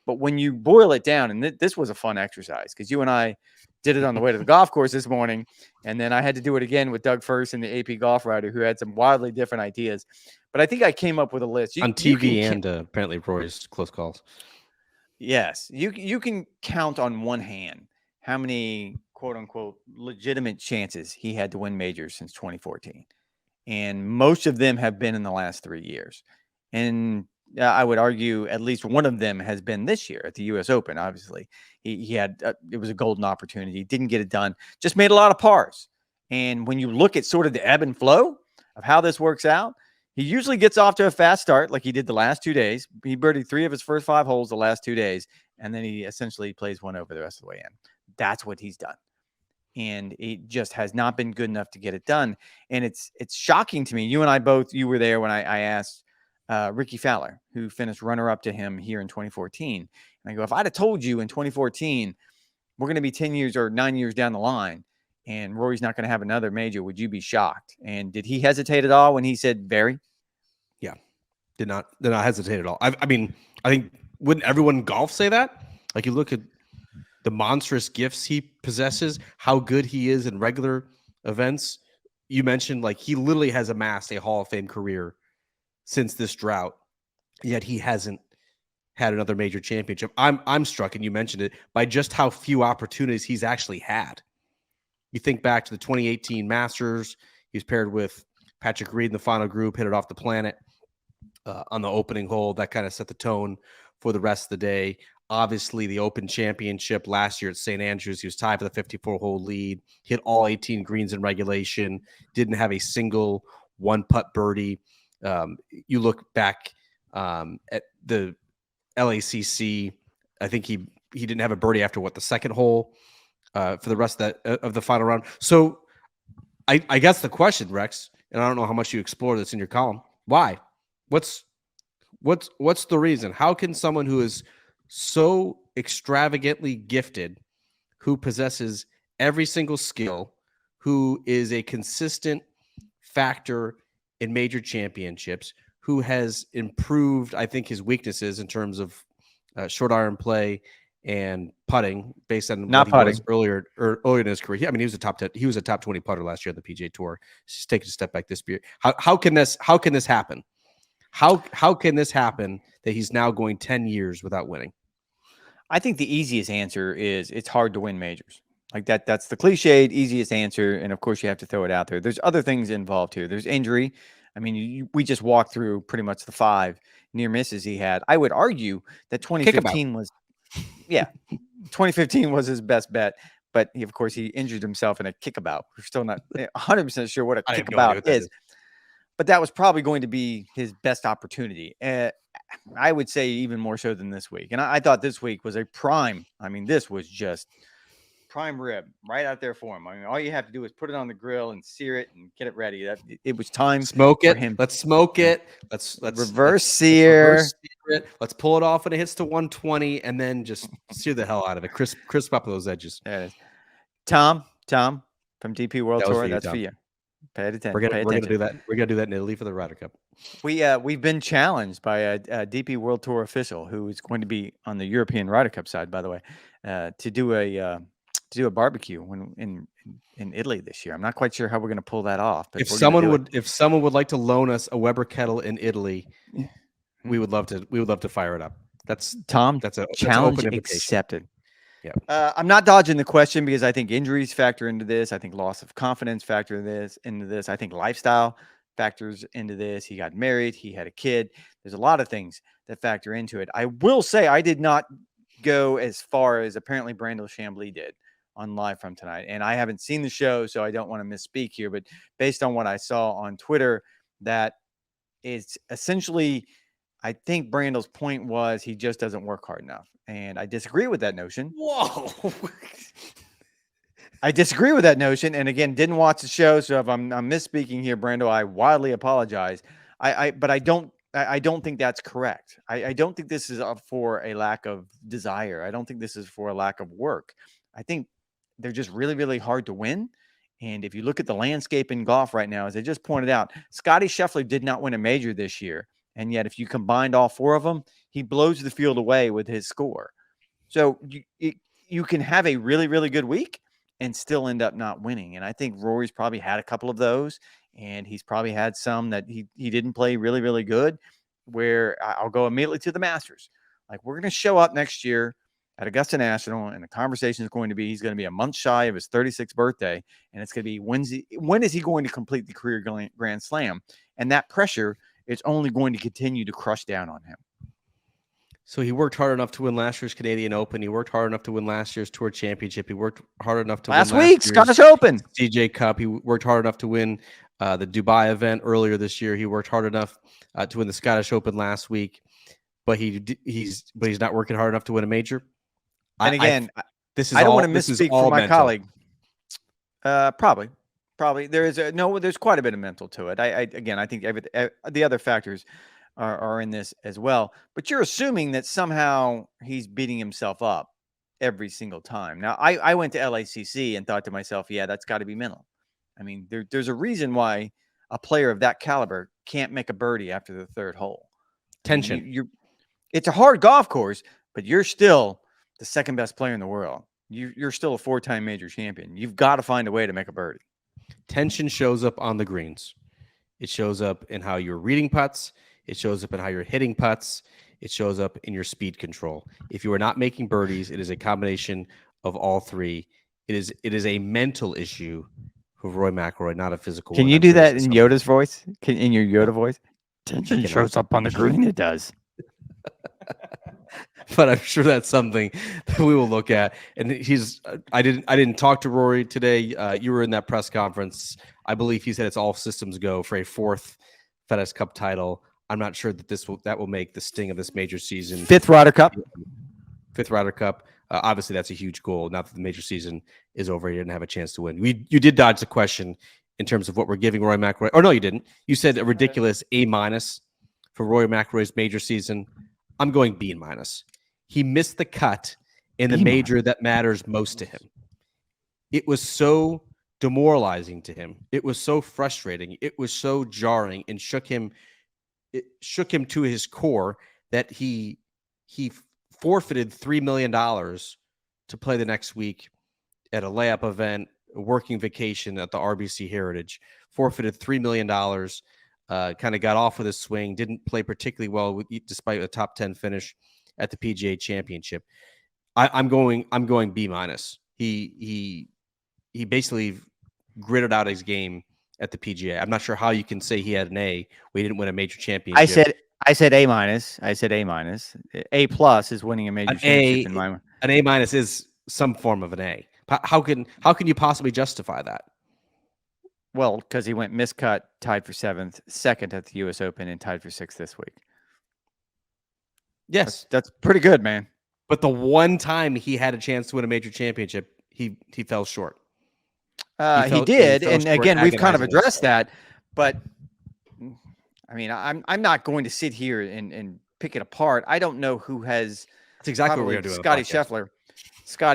But when you boil it down, and this was a fun exercise, because you and I did it on the way to the golf course this morning, and then I had to do it again with Doug First and the AP Golf Writer, who had some wildly different ideas. But I think I came up with a list. On TV and apparently Rory's close calls. Yes. You can count on one hand how many quote-unquote legitimate chances he had to win majors since 2014. And most of them have been in the last 3 years. And I would argue at least one of them has been this year at the U.S. Open. Obviously, he had it was a golden opportunity. Didn't get it done. Just made a lot of pars. And when you look at sort of the ebb and flow of how this works out, he usually gets off to a fast start like he did the last 2 days. He birdied 3 of his first 5 holes the last 2 days, and then he essentially plays one over the rest of the way in. That's what he's done. And it just has not been good enough to get it done. And it's shocking to me. You and I both, you were there when I asked Ricky Fowler, who finished runner-up to him here in 2014. And I go, if I'd have told you in 2014, we're going to be 10 years or 9 years down the line, and Rory's not going to have another major, would you be shocked? And did he hesitate at all when he said very? Yeah, did not hesitate at all. I mean, I think, wouldn't everyone in golf say that? Like, you look at the monstrous gifts he possesses, how good he is in regular events. You mentioned, like, he literally has amassed a Hall of Fame career since this drought, yet he hasn't had another major championship. I'm struck, and you mentioned it, by just how few opportunities he's actually had. You think back to the 2018 Masters, he was paired with Patrick Reed in the final group, hit it off the planet on the opening hole. That kind of set the tone for the rest of the day. Obviously, the Open Championship last year at St. Andrews, he was tied for the 54-hole lead, hit all 18 greens in regulation, didn't have a single one-putt birdie. You look back at the LACC, I think he didn't have a birdie after the second hole for the rest of the final round. So I guess the question, Rex, and I don't know how much you explore this in your column, why? What's the reason? How can someone who is so extravagantly gifted, who possesses every single skill, who is a consistent factor in major championships, who has improved, I think, his weaknesses in terms of short iron play and putting, based on not what putting. he was earlier in his career. I mean, he was a top 10. He was a top 20 putter last year on the PGA Tour. Just taking a step back this year. How can this happen? How can this happen that he's now going 10 years without winning? I think the easiest answer is it's hard to win majors. Like that's the cliched easiest answer. And of course you have to throw it out there. There's other things involved here. There's injury. I mean, we just walked through pretty much the 5 near misses he had. I would argue that 2015 was, 2015 was his best bet. But of course, he injured himself in a kickabout. We're still not 100% sure what a kickabout is. But that was probably going to be his best opportunity. I would say even more so than this week. And I thought this week was a prime. I mean, this was just prime rib right out there for him. I mean, all you have to do is put it on the grill and sear it and get it ready. It was time. Smoke it. For him. Let's smoke it. Let's reverse sear. Reverse sear it. Let's pull it off when it hits to 120 and then just sear the hell out of it. Crisp up those edges. There it is. Tom from DP World Tour. That's for you. Pay attention. We're gonna do that. We're gonna do that in Italy for the Ryder Cup. We've been challenged by a DP World Tour official who is going to be on the European Ryder Cup side, by the way, to do a barbecue in Italy this year. I'm not quite sure how we're going to pull that off. But if someone would like to loan us a Weber kettle in Italy, we would love to fire it up. That's Tom. That's a challenge accepted. Yeah. I'm not dodging the question because I think injuries factor into this. I think loss of confidence factor into this. I think lifestyle factors into this. He got married. He had a kid. There's a lot of things that factor into it. I will say I did not go as far as apparently Brandel Chambly did on Live from Tonight. And I haven't seen the show, so I don't want to misspeak here. But based on what I saw on Twitter, that is essentially, I think Brandel's point was he just doesn't work hard enough. And I disagree with that notion. Whoa. I disagree with that notion. And again, didn't watch the show. So if I'm misspeaking here, Brando, I wildly apologize. But I don't think that's correct. I don't think this is for a lack of desire. I don't think this is for a lack of work. I think they're just really, really hard to win. And if you look at the landscape in golf right now, as I just pointed out, Scotty Scheffler did not win a major this year. And yet, if you combined all four of them, he blows the field away with his score. So you can have a really, really good week and still end up not winning. And I think Rory's probably had a couple of those, and he's probably had some that he didn't play really, really good, where I'll go immediately to the Masters. Like, we're going to show up next year at Augusta National, and the conversation is going to be, he's going to be a month shy of his 36th birthday, and it's going to be, when is he going to complete the career Grand Slam? And that pressure is only going to continue to crush down on him. So he worked hard enough to win last year's Canadian Open. He worked hard enough to win last year's Tour Championship. He worked hard enough to win last week's Scottish Open, CJ Cup. He worked hard enough to win the Dubai event earlier this year. He worked hard enough to win the Scottish Open last week, but he's not working hard enough to win a major. And again, I don't want to misspeak for my colleague. Probably there's quite a bit of mental to it. I think the other factors are in this as well, but you're assuming that somehow he's beating himself up every single time. Now, I went to LACC and thought to myself, yeah, that's got to be mental. I mean, there's a reason why a player of that caliber can't make a birdie after the third hole. Tension. I mean, it's a hard golf course, but you're still the second best player in the world. You're still a 4-time major champion. You've got to find a way to make a birdie. Tension shows up on the greens. It shows up in how you're reading putts. It shows up in how you're hitting putts. It shows up in your speed control. If you are not making birdies, it is a combination of all three. It is a mental issue for Rory McIlroy, not a physical one. Can you do that in Yoda's voice? In your Yoda voice? Tension shows up on the green. It does. But I'm sure that's something that we will look at. And I didn't talk to Rory today. You were in that press conference. I believe he said it's all systems go for a 4th FedEx Cup title. I'm not sure that that will make the sting of this major season. 5th Ryder Cup. 5th Ryder Cup. Obviously, that's a huge goal. Now that the major season is over, he didn't have a chance to win. You did dodge the question in terms of what we're giving Rory McIlroy. Or no, you didn't. You said a ridiculous A- for Rory McIlroy's major season. I'm going B-. He missed the cut in the major that matters most to him. It was so demoralizing to him. It was so frustrating. It was so jarring and shook him to his core that he forfeited $3 million to play the next week at a layup event, a working vacation at the RBC Heritage. Forfeited $3 million. Kind of got off with his swing. Didn't play particularly well despite a top 10 finish at the PGA Championship. I'm going B-. He basically gritted out his game at the PGA. I'm not sure how you can say he had an A. We didn't win a major championship. I said A-. I said A-. A+ is winning a major championship in my mind. An A- is some form of an A. How can you possibly justify that? Well, because he went miscut, tied for 7th, 2nd at the U.S. Open, and tied for 6th this week. Yes, that's pretty good, man. But the one time he had a chance to win a major championship, he fell short. He did, and again, we've kind of addressed that. But I mean, I'm not going to sit here and pick it apart. I don't know who has. That's exactly what we're going to do. Scotty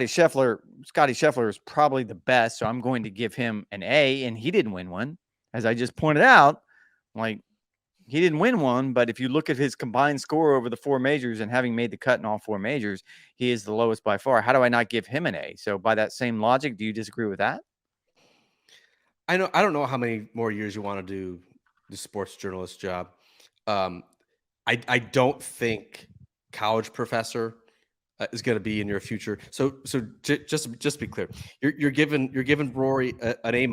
Scheffler is probably the best, so I'm going to give him an A. And he didn't win one, as I just pointed out. Like, he didn't win one, but if you look at his combined score over the 4 majors and having made the cut in all 4 majors, he is the lowest by far. How do I not give him an A? So by that same logic, do you disagree with that? I don't know how many more years you want to do the sports journalist job. I don't think college professor is going to be in your future. So just to be clear, you're giving Rory an A-,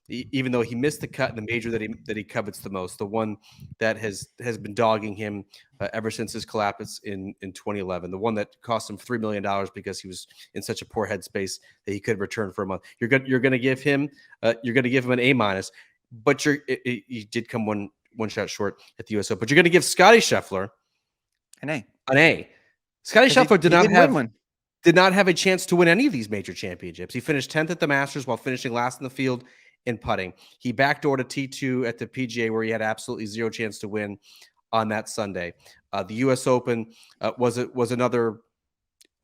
even though he missed the cut in the major that he covets the most, the one that has been dogging him ever since his collapse in 2011, the one that cost him $3 million because he was in such a poor headspace that he could return for a month. You're going to give him an A-, but you did come one shot short at the U.S. Open. But you're going to give Scotty Scheffler an A. Scotty Scheffler did not have one. did not have a chance to win any of these major championships. He finished 10th at the Masters while finishing last in the field in putting. He backdoored a T2 at the PGA where he had absolutely zero chance to win on that Sunday. The U.S. Open was another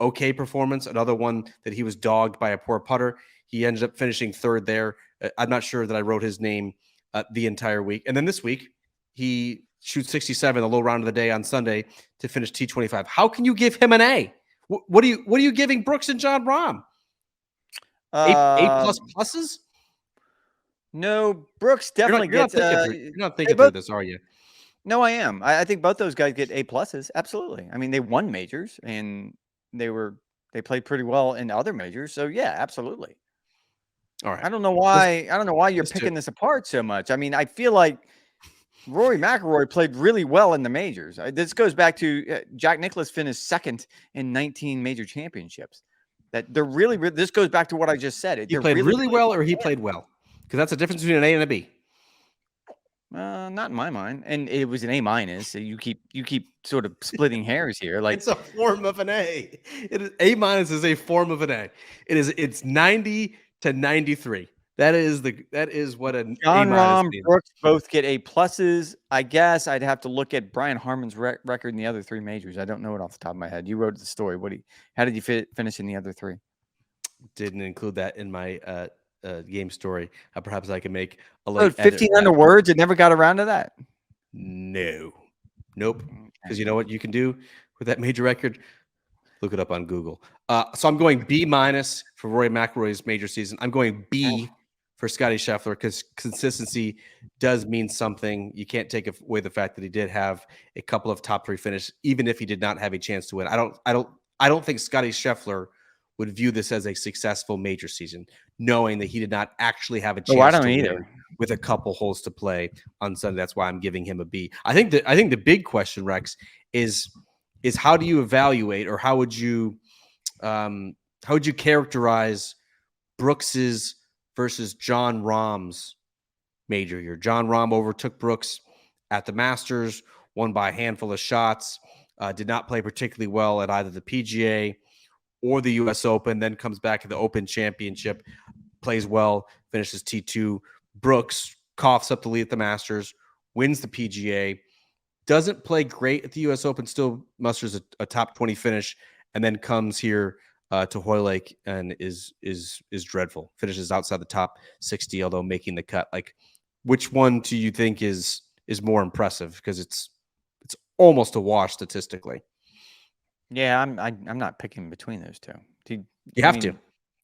okay performance, another one that he was dogged by a poor putter. He ended up finishing third there. I'm not sure that I wrote his name the entire week. And then this week, he shoots 67, the low round of the day on Sunday to finish T25. How can you give him an A? What are you giving Brooks and Jon Rahm? A plus pluses? No, Brooks definitely gets. You're not thinking through this, are you? No, I am. I think both those guys get A pluses. Absolutely. I mean, they won majors and they played pretty well in other majors. So yeah, absolutely. All right. I don't know why you're picking this apart so much. I mean, I feel like Rory McIlroy played really well in the majors. This goes back to Jack Nicklaus finished second in 19 major championships. That they're really. This goes back to what I just said. He played really well, or he played well, because that's the difference between an A and a B. Not in my mind. And it was an A minus. So you keep sort of splitting hairs here. Like it's a form of an A. A minus is a form of an A. It's 90 to 93. That is what an Jon A Rahm, means. Brooks both get A pluses. I guess I'd have to look at Brian Harman's record in the other three majors. I don't know it off the top of my head. You wrote the story. How did you finish in the other three? Didn't include that in my game story. Perhaps I can make a 1,500 words. It never got around to that. Nope. Because you know what you can do with that major record? Look it up on Google. So I'm going B minus for Rory McIlroy's major season. I'm going B for Scottie Scheffler because consistency does mean something. You can't take away the fact that he did have a couple of top three finishes, even if he did not have a chance to win. I don't think Scottie Scheffler would view this as a successful major season, knowing that he did not actually have a chance I don't to either. win with a couple holes to play on Sunday. That's why I'm giving him a B. I think the big question, Rex, is how do you evaluate, or how would you characterize Brooks's versus Jon Rahm's major year? Jon Rahm overtook Brooks at the Masters, won by a handful of shots, did not play particularly well at either the PGA or the U.S. Open, then comes back to the Open Championship, plays well, finishes T2. Brooks coughs up the lead at the Masters, wins the PGA, doesn't play great at the U.S. Open, still musters a top 20 finish, and then comes here to Hoylake and is dreadful. Finishes outside the top 60, although making the cut. Like, which one do you think is more impressive? Because it's almost a wash statistically. Yeah, I'm not picking between those two. You have to.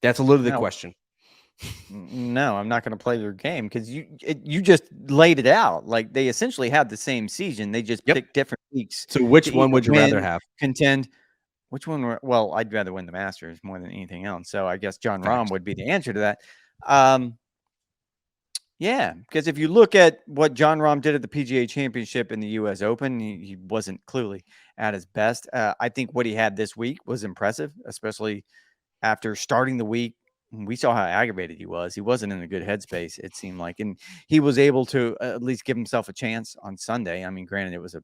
That's a little the question. No, I'm not going to play their game because you just laid it out. Like, they essentially had the same season. They just picked different weeks. So which one would you rather have? Contend. Which one? Well, I'd rather win the Masters more than anything else. So I guess Jon Rahm would be the answer to that. Yeah, because if you look at what Jon Rahm did at the PGA Championship and the U.S. Open, he wasn't clearly at his best. I think what he had this week was impressive, especially after starting the week. We saw how aggravated he was. He wasn't in a good headspace, it seemed like. And he was able to at least give himself a chance on Sunday. I mean, granted, it was a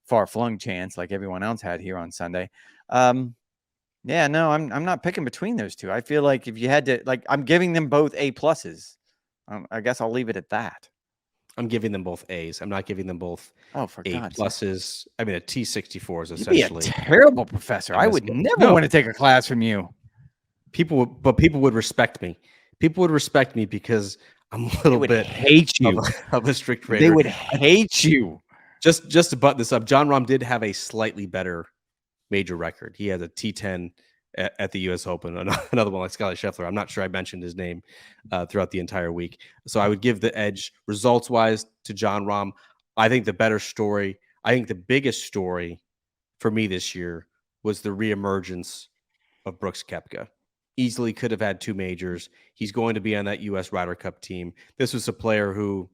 far-flung chance like everyone else had here on Sunday. Yeah, no, I'm not picking between those two. I feel like if you had to, like, I'm giving them both A pluses. I guess I'll leave it at that. I'm giving them both A's. I'm not giving them both A pluses. I mean, a T64 is essentially You'd be a terrible professor. I would never want to take a class from you. People would respect me. People would respect me because I'm a little bit hate you of a strict grader. They would hate you. Just to button this up, Jon Rahm did have a slightly better major record. He had a T10 at the U.S. Open, another one like Scottie Scheffler. I'm not sure I mentioned his name throughout the entire week. So I would give the edge results-wise to Jon Rahm. I think the better story, I think the biggest story for me this year was the reemergence of Brooks Koepka. Easily could have had two majors. He's going to be on that U.S. Ryder Cup team. This was a player who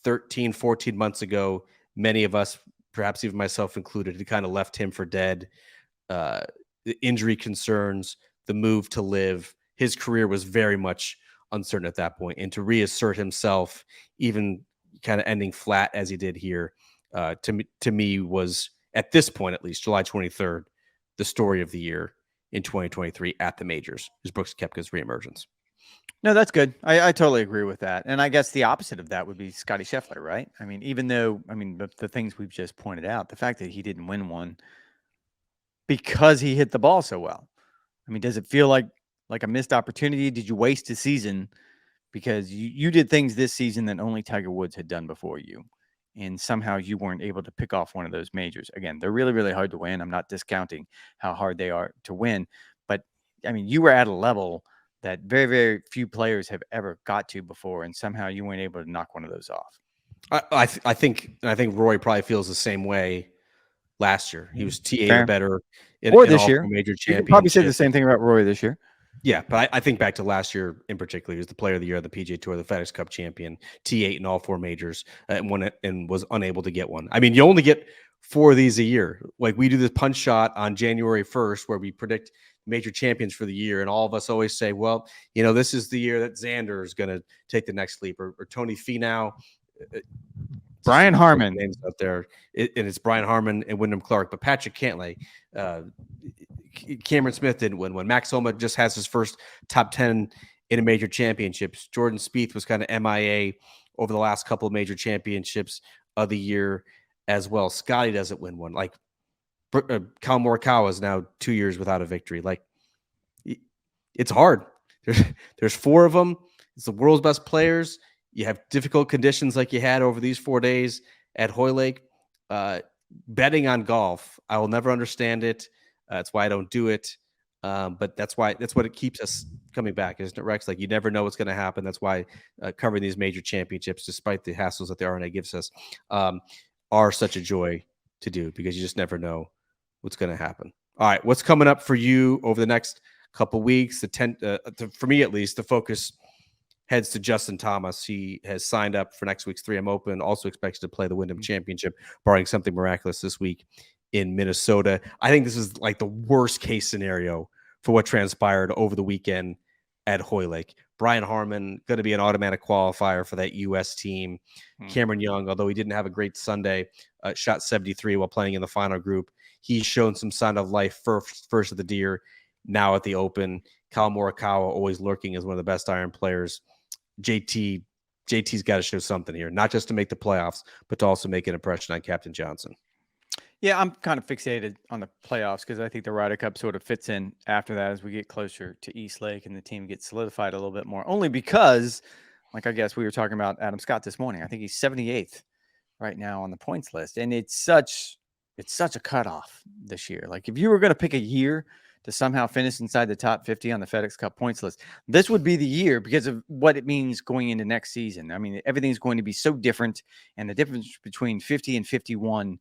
13, 14 months ago, many of us, perhaps even myself included, had kind of left him for dead. The injury concerns, the move to live, his career was very much uncertain at that point. And to reassert himself, even kind of ending flat as he did here, to me was, at this point at least, July 23rd, the story of the year. in 2023 at the majors. Is Brooks Koepka's reemergence. No, that's good. I totally agree with that. And I guess the opposite of that would be Scotty Scheffler, right? I mean, even though, the things we've just pointed out, the fact that he didn't win one because he hit the ball so well. I mean, does it feel like a missed opportunity? Did you waste a season because you did things this season that only Tiger Woods had done before you? And somehow you weren't able to pick off one of those majors. Again, they're really, really hard to win. I'm not discounting how hard they are to win. But, I mean, you were at a level that very, very few players have ever got to before, and somehow you weren't able to knock one of those off. I think Rory probably feels the same way last year. He was T8 or better in this all year. four major You championships. could probably say the same thing about Rory this year. Yeah, but I think back to last year in particular. He was the player of the year of the PGA Tour, the FedEx Cup champion, T8 in all four majors, and won it and was unable to get one. I mean, you only get 4 of these a year. Like, we do this punch shot on January 1st where we predict major champions for the year, and all of us always say, well, this is the year that Xander is going to take the next leap, or Tony Finau. Brian Harman. Names out there, and it's Brian Harman and Wyndham Clark, but Patrick Cantlay, Cameron Smith didn't win one. Max Homa just has his first top 10 in a major championships. Jordan Spieth was kind of MIA over the last couple of major championships of the year as well. Scotty doesn't win one. Like, Kyle Morikawa is now 2 years without a victory. Like, it's hard. There's 4 of them. It's the world's best players. You have difficult conditions like you had over these 4 days at Hoylake. Betting on golf, I will never understand it. That's why I don't do it. But that's what it keeps us coming back, isn't it, Rex? Like, you never know what's going to happen. That's why covering these major championships, despite the hassles that the RNA gives us, are such a joy to do, because you just never know what's going to happen. All right, what's coming up for you over the next couple weeks? For me, at least, the focus heads to Justin Thomas. He has signed up for next week's 3M Open, also expected to play the Wyndham Championship, barring something miraculous this week in Minnesota. I think this is like the worst case scenario for what transpired over the weekend at Hoylake. Brian Harman going to be an automatic qualifier for that U.S. team. Cameron Young, although he didn't have a great Sunday, shot 73 while playing in the final group. He's shown some sign of life first of the deer, now at the Open. Kyle Morikawa always lurking as one of the best iron players. JT's got to show something here, not just to make the playoffs, but to also make an impression on Captain Johnson. Yeah, I'm kind of fixated on the playoffs because I think the Ryder Cup sort of fits in after that as we get closer to East Lake and the team gets solidified a little bit more. Only because, like, I guess we were talking about Adam Scott this morning. I think he's 78th right now on the points list, and it's such a cutoff this year. Like, if you were going to pick a year to somehow finish inside the top 50 on the FedEx Cup points list, this would be the year because of what it means going into next season. I mean, everything's going to be so different, and the difference between 50 and 51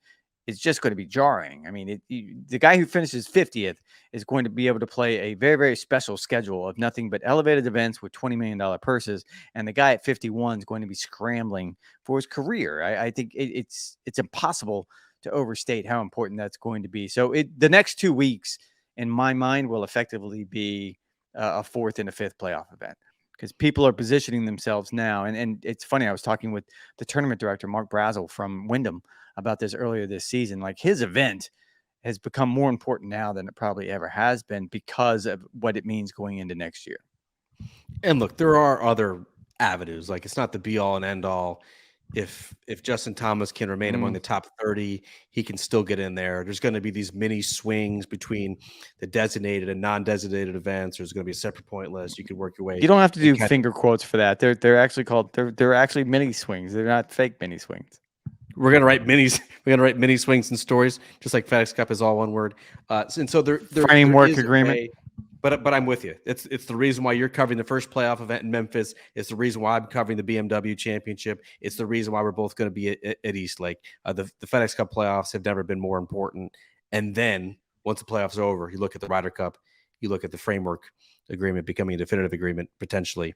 is just going to be jarring. I mean, the guy who finishes 50th is going to be able to play a very, very special schedule of nothing but elevated events with $20 million purses. And the guy at 51 is going to be scrambling for his career. I think it's impossible to overstate how important that's going to be. So the next 2 weeks, in my mind, will effectively be a 4th and a 5th playoff event, because people are positioning themselves now. And it's funny, I was talking with the tournament director, Mark Brazel from Wyndham, about this earlier this season. Like, his event has become more important now than it probably ever has been because of what it means going into next year. And look, there are other avenues. Like, it's not the be all and end all. If Justin Thomas can remain among the top 30, he can still get in there. There's going to be these mini swings between the designated and non-designated events. There's going to be a separate point list. You could work your way. You don't have to do finger quotes for that. They're actually called they're actually mini swings. They're not fake mini swings. We're gonna write minis. We're gonna write mini swings and stories, just like FedEx Cup is all one word. And so there framework agreement. But I'm with you. It's the reason why you're covering the first playoff event in Memphis. It's the reason why I'm covering the BMW Championship. It's the reason why we're both going to be at East Lake. The FedEx Cup playoffs have never been more important. And then once the playoffs are over, you look at the Ryder Cup, you look at the framework agreement becoming a definitive agreement potentially,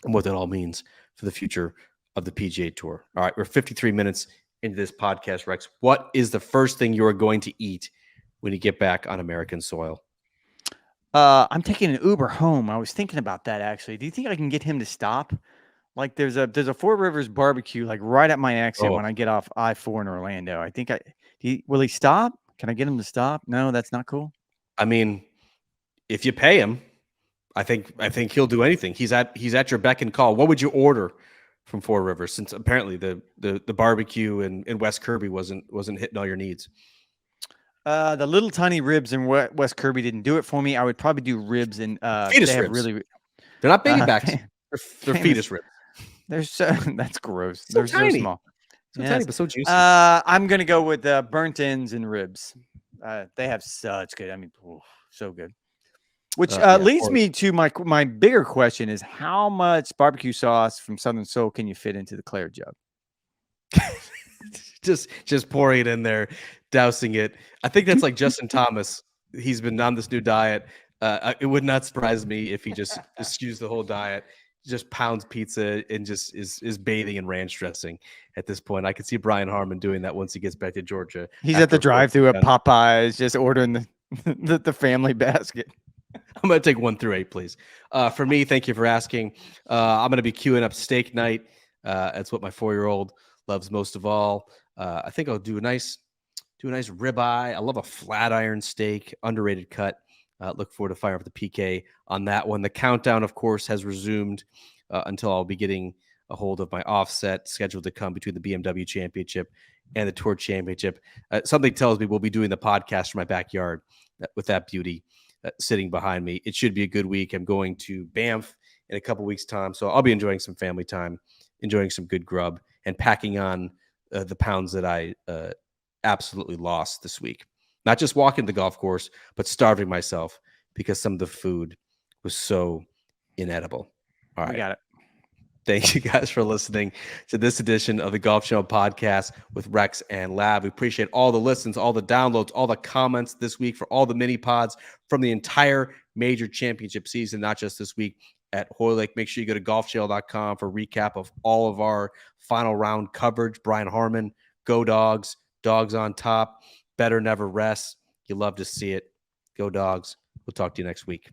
and what that all means for the future of the PGA Tour. All right, we're 53 minutes into this podcast, Rex. What is the first thing you are going to eat when you get back on American soil? I'm taking an Uber home. I was thinking about that, actually. Do you think I can get him to stop? Like, there's a Four Rivers barbecue, like, right at my exit when I get off I-4 in Orlando. I think will he stop? Can I get him to stop? No, that's not cool. I mean, if you pay him, I think he'll do anything. He's at your beck and call. What would you order from Four Rivers? Since apparently the barbecue in West Kirby wasn't hitting all your needs. The little tiny ribs in West Kirby didn't do it for me. I would probably do ribs in fetus they have ribs. really They're not baby backs. They're fetus ribs. They're so that's gross. So They're tiny. so small. So tiny, but so juicy. I'm gonna go with burnt ends and ribs. They have such good. I mean, so good. Which leads me to my bigger question: is how much barbecue sauce from Southern Soul can you fit into the Claire jug? just pouring it in there, dousing it. I think that's like Justin Thomas. He's been on this new diet. It would not surprise me if he just eschews the whole diet, just pounds pizza and just is bathing in ranch dressing at this point. I could see Brian Harman doing that once he gets back to Georgia. He's at the drive-thru at Popeyes, just ordering the family basket. I'm going to take 1 through 8, please. For me, thank you for asking. I'm going to be queuing up steak night. That's what my 4-year-old loves most of all. I think I'll do a nice ribeye. I love a flat iron steak, underrated cut. Look forward to firing up the PK on that one. The countdown, of course, has resumed until I'll be getting a hold of my offset scheduled to come between the BMW Championship and the Tour Championship. Something tells me we'll be doing the podcast from my backyard with that beauty sitting behind me. It should be a good week. I'm going to Banff in a couple weeks' time, so I'll be enjoying some family time, enjoying some good grub, and packing on the pounds that I absolutely lost this week. Not just walking the golf course, but starving myself because some of the food was so inedible. All right. We got it. Thank you guys for listening to this edition of the Golf Channel podcast with Rex and Lav. We appreciate all the listens, all the downloads, all the comments this week for all the mini pods from the entire major championship season, not just this week at Hoylake. Make sure you go to golfchannel.com for a recap of all of our final round coverage. Brian Harman, go Dogs, Dogs on top, better never rest. You love to see it. Go Dogs. We'll talk to you next week.